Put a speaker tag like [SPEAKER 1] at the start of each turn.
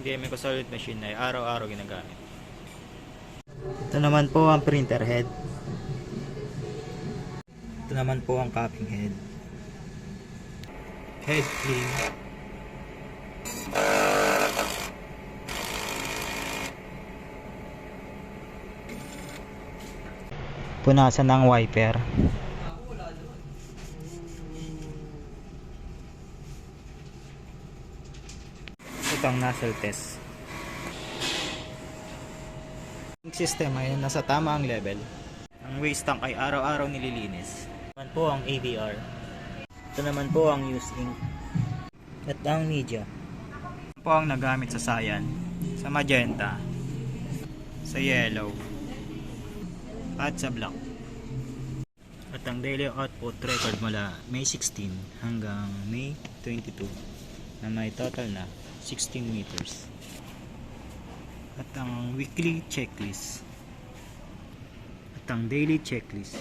[SPEAKER 1] gaming ko solid machine ay araw-araw ginagamit. Ito naman po ang printer head. Ito naman po ang copying head. Head clean. Punasan ng wiper. Itong nozzle test. Ang system ay nasa tama ang level. Ang waste tank ay araw-araw nililinis. Ito naman po ang AVR. Ito naman po ang use ink. At ang media. Ito po ang nagamit sa cyan, sa magenta, sa yellow, at sa black. At ang daily output record mula May 16 hanggang May 22 na may total na 16 meters. At ang weekly checklist. At ang daily checklist.